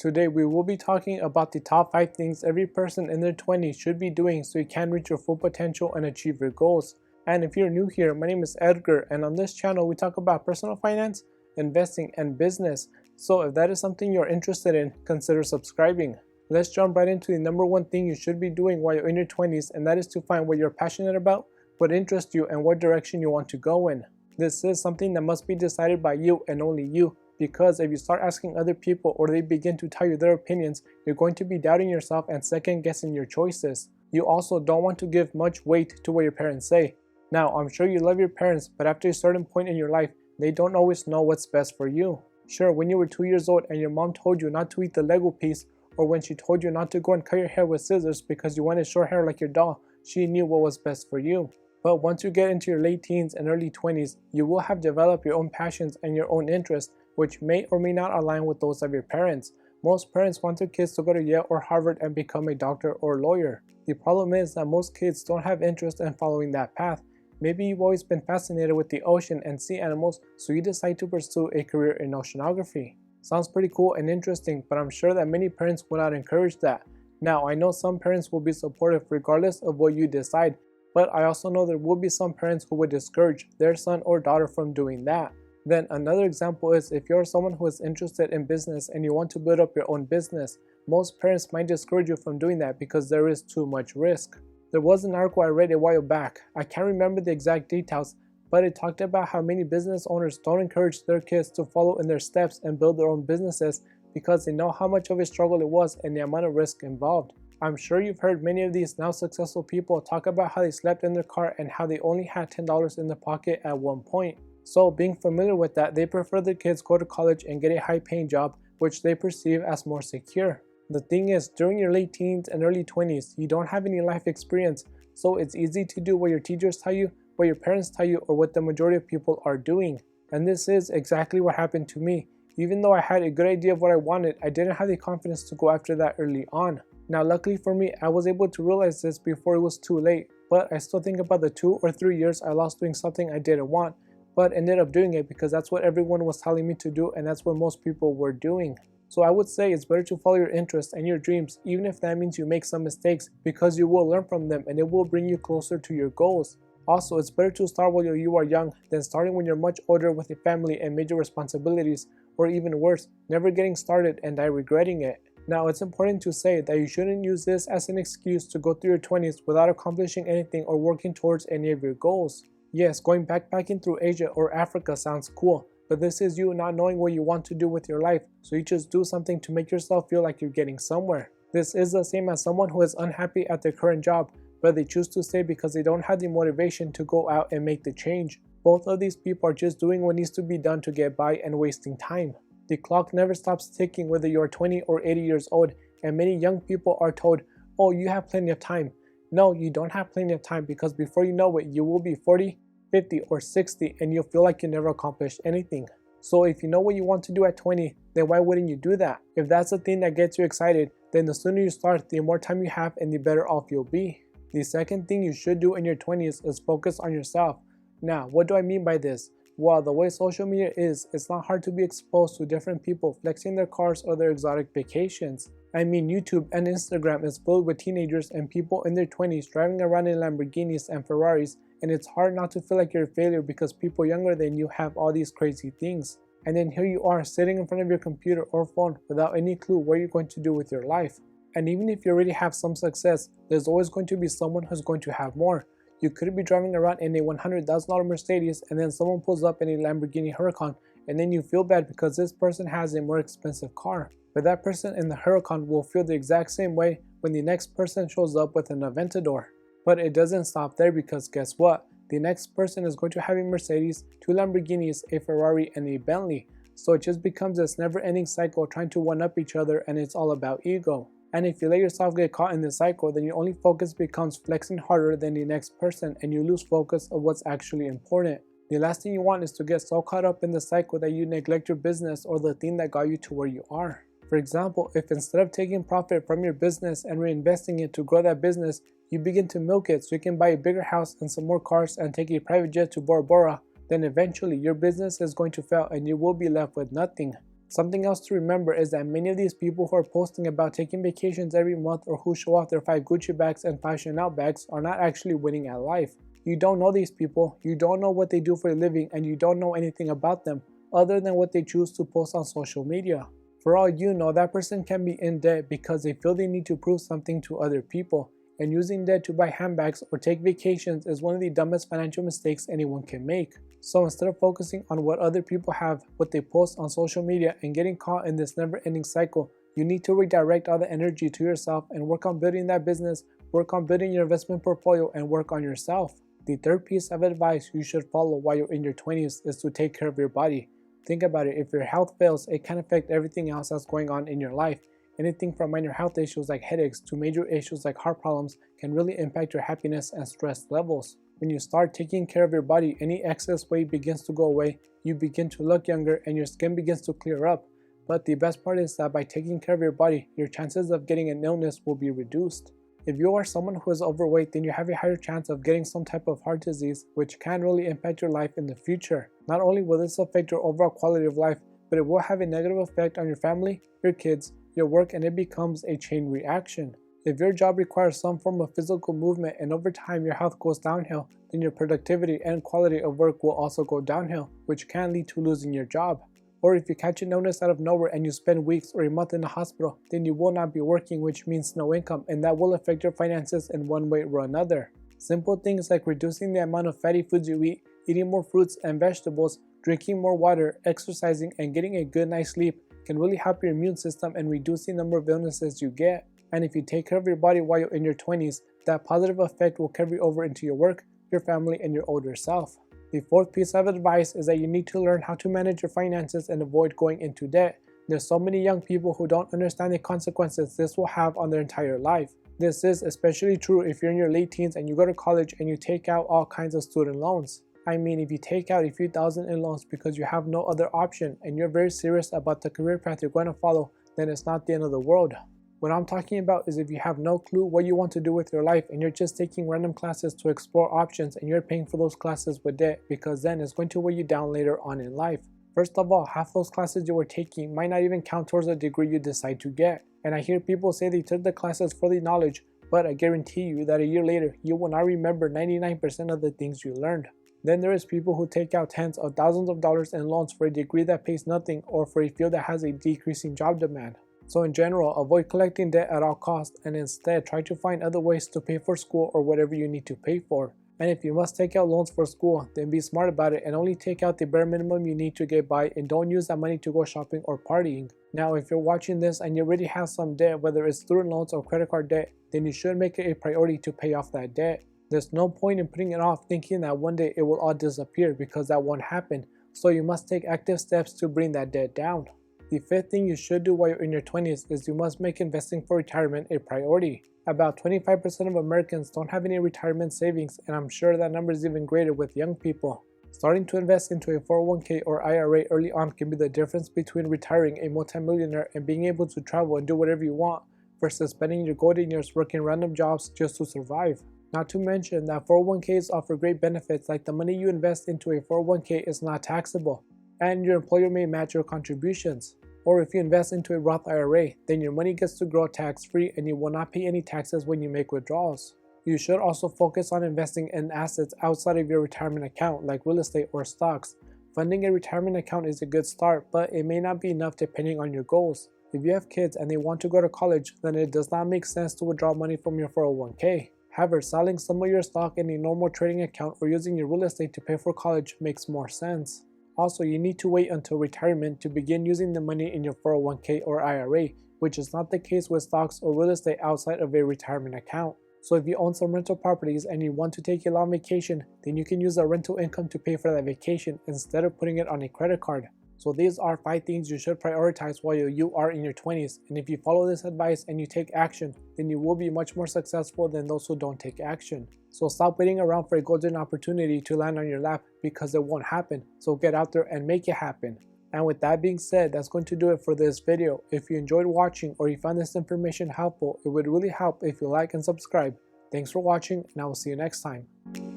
Today we will be talking about the top 5 things every person in their 20s should be doing so you can reach your full potential and achieve your goals. And if you're new here, my name is Edgar, and on this channel we talk about personal finance, investing, and business. So if that is something you're interested in, consider subscribing. Let's jump right into the number one thing you should be doing while you're in your 20s, and that is to find what you're passionate about, what interests you, and what direction you want to go in. This is something that must be decided by you and only you, because if you start asking other people or they begin to tell you their opinions, you're going to be doubting yourself and second guessing your choices. You also don't want to give much weight to what your parents say. Now, I'm sure you love your parents, but after a certain point in your life, they don't always know what's best for you. Sure, when you were 2 years old and your mom told you not to eat the Lego piece, or when she told you not to go and cut your hair with scissors because you wanted short hair like your doll, she knew what was best for you. But once you get into your late teens and early 20s, you will have developed your own passions and your own interests, which may or may not align with those of your parents. Most parents want their kids to go to Yale or Harvard and become a doctor or lawyer. The problem is that most kids don't have interest in following that path. Maybe you've always been fascinated with the ocean and sea animals, so you decide to pursue a career in oceanography. Sounds pretty cool and interesting, but I'm sure that many parents will not encourage that. Now, I know some parents will be supportive regardless of what you decide, but I also know there will be some parents who would discourage their son or daughter from doing that. Then another example is if you're someone who is interested in business and you want to build up your own business, most parents might discourage you from doing that because there is too much risk. There was an article I read a while back, I can't remember the exact details, but it talked about how many business owners don't encourage their kids to follow in their steps and build their own businesses because they know how much of a struggle it was and the amount of risk involved. I'm sure you've heard many of these now successful people talk about how they slept in their car and how they only had $10 in their pocket at one point. So being familiar with that, they prefer their kids go to college and get a high-paying job, which they perceive as more secure. The thing is, during your late teens and early 20s, you don't have any life experience, so it's easy to do what your teachers tell you, what your parents tell you, or what the majority of people are doing. And this is exactly what happened to me. Even though I had a good idea of what I wanted, I didn't have the confidence to go after that early on. Now, luckily for me, I was able to realize this before it was too late, but I still think about the 2 or 3 years I lost doing something I didn't want, but ended up doing it because that's what everyone was telling me to do and that's what most people were doing. So I would say it's better to follow your interests and your dreams, even if that means you make some mistakes, because you will learn from them and it will bring you closer to your goals. Also, it's better to start while you are young than starting when you're much older with a family and major responsibilities, or even worse, never getting started and die regretting it. Now, it's important to say that you shouldn't use this as an excuse to go through your 20s without accomplishing anything or working towards any of your goals. Yes, going backpacking through Asia or Africa sounds cool, but this is you not knowing what you want to do with your life, so you just do something to make yourself feel like you're getting somewhere. This is the same as someone who is unhappy at their current job, but they choose to stay because they don't have the motivation to go out and make the change. Both of these people are just doing what needs to be done to get by and wasting time. The clock never stops ticking whether you are 20 or 80 years old, and many young people are told, oh, you have plenty of time. No, you don't have plenty of time, because before you know it, you will be 40, 50, or 60 and you'll feel like you never accomplished anything. So if you know what you want to do at 20, then why wouldn't you do that? If that's the thing that gets you excited, then the sooner you start, the more time you have and the better off you'll be. The second thing you should do in your 20s is focus on yourself. Now, what do I mean by this? Well, the way social media is, it's not hard to be exposed to different people flexing their cars or their exotic vacations. I mean, YouTube and Instagram is filled with teenagers and people in their 20s driving around in Lamborghinis and Ferraris, and it's hard not to feel like you're a failure because people younger than you have all these crazy things. And then here you are sitting in front of your computer or phone without any clue what you're going to do with your life. And even if you already have some success, there's always going to be someone who's going to have more. You could be driving around in a $100,000 Mercedes and then someone pulls up in a Lamborghini Huracan, and then you feel bad because this person has a more expensive car. But that person in the Huracan will feel the exact same way when the next person shows up with an Aventador. But it doesn't stop there, because guess what? The next person is going to have a Mercedes, 2 Lamborghinis, a Ferrari, and a Bentley. So it just becomes this never-ending cycle trying to one-up each other, and it's all about ego. And if you let yourself get caught in this cycle, then your only focus becomes flexing harder than the next person and you lose focus of what's actually important. The last thing you want is to get so caught up in the cycle that you neglect your business or the thing that got you to where you are. For example, if instead of taking profit from your business and reinvesting it to grow that business, you begin to milk it so you can buy a bigger house and some more cars and take a private jet to Bora Bora, then eventually your business is going to fail and you will be left with nothing. Something else to remember is that many of these people who are posting about taking vacations every month or who show off their 5 Gucci bags and 5 Chanel bags are not actually winning at life. You don't know these people, you don't know what they do for a living, and you don't know anything about them other than what they choose to post on social media. For all you know, that person can be in debt because they feel they need to prove something to other people, and using debt to buy handbags or take vacations is one of the dumbest financial mistakes anyone can make. So instead of focusing on what other people have, what they post on social media, and getting caught in this never-ending cycle, you need to redirect all the energy to yourself and work on building that business, work on building your investment portfolio, and work on yourself. The third piece of advice you should follow while you're in your 20s is to take care of your body. Think about it, if your health fails, it can affect everything else that's going on in your life. Anything from minor health issues like headaches to major issues like heart problems can really impact your happiness and stress levels. When you start taking care of your body, any excess weight begins to go away, you begin to look younger, and your skin begins to clear up. But the best part is that by taking care of your body, your chances of getting an illness will be reduced. If you are someone who is overweight, then you have a higher chance of getting some type of heart disease, which can really impact your life in the future. Not only will this affect your overall quality of life, but it will have a negative effect on your family, your kids, your work, and it becomes a chain reaction. If your job requires some form of physical movement and over time your health goes downhill, then your productivity and quality of work will also go downhill, which can lead to losing your job. Or if you catch an illness out of nowhere and you spend weeks or a month in the hospital, then you will not be working, which means no income, and that will affect your finances in one way or another. Simple things like reducing the amount of fatty foods you eat, eating more fruits and vegetables, drinking more water, exercising, and getting a good night's sleep can really help your immune system and reduce the number of illnesses you get. And if you take care of your body while you're in your 20s, that positive effect will carry over into your work, your family, and your older self. The fourth piece of advice is that you need to learn how to manage your finances and avoid going into debt. There's so many young people who don't understand the consequences this will have on their entire life. This is especially true if you're in your late teens and you go to college and you take out all kinds of student loans. I mean, if you take out a few thousand in loans because you have no other option and you're very serious about the career path you're going to follow, then it's not the end of the world. What I'm talking about is if you have no clue what you want to do with your life and you're just taking random classes to explore options and you're paying for those classes with debt, because then it's going to weigh you down later on in life. First of all, half those classes you were taking might not even count towards the degree you decide to get. And I hear people say they took the classes for the knowledge, but I guarantee you that a year later, you will not remember 99% of the things you learned. Then there is people who take out tens of thousands of dollars in loans for a degree that pays nothing or for a field that has a decreasing job demand. So in general, avoid collecting debt at all costs and instead try to find other ways to pay for school or whatever you need to pay for. And if you must take out loans for school, then be smart about it and only take out the bare minimum you need to get by and don't use that money to go shopping or partying. Now, if you're watching this and you already have some debt, whether it's student loans or credit card debt, then you should make it a priority to pay off that debt. There's no point in putting it off thinking that one day it will all disappear, because that won't happen. So you must take active steps to bring that debt down. The fifth thing you should do while you're in your 20s is you must make investing for retirement a priority. About 25% of Americans don't have any retirement savings, and I'm sure that number is even greater with young people. Starting to invest into a 401k or IRA early on can be the difference between retiring a multimillionaire and being able to travel and do whatever you want versus spending your golden years working random jobs just to survive. Not to mention that 401ks offer great benefits, like the money you invest into a 401k is not taxable, and your employer may match your contributions. Or if you invest into a Roth IRA, then your money gets to grow tax-free and you will not pay any taxes when you make withdrawals. You should also focus on investing in assets outside of your retirement account, like real estate or stocks. Funding a retirement account is a good start, but it may not be enough depending on your goals. If you have kids and they want to go to college, then it does not make sense to withdraw money from your 401k. However, selling some of your stock in a normal trading account or using your real estate to pay for college makes more sense. Also, you need to wait until retirement to begin using the money in your 401k or IRA, which is not the case with stocks or real estate outside of a retirement account. So if you own some rental properties and you want to take a long vacation, then you can use the rental income to pay for that vacation instead of putting it on a credit card. So these are 5 things you should prioritize while you are in your 20s, and if you follow this advice and you take action, then you will be much more successful than those who don't take action. So stop waiting around for a golden opportunity to land on your lap, because it won't happen. So get out there and make it happen. And with that being said, that's going to do it for this video. If you enjoyed watching or you found this information helpful, it would really help if you like and subscribe. Thanks for watching, and I will see you next time.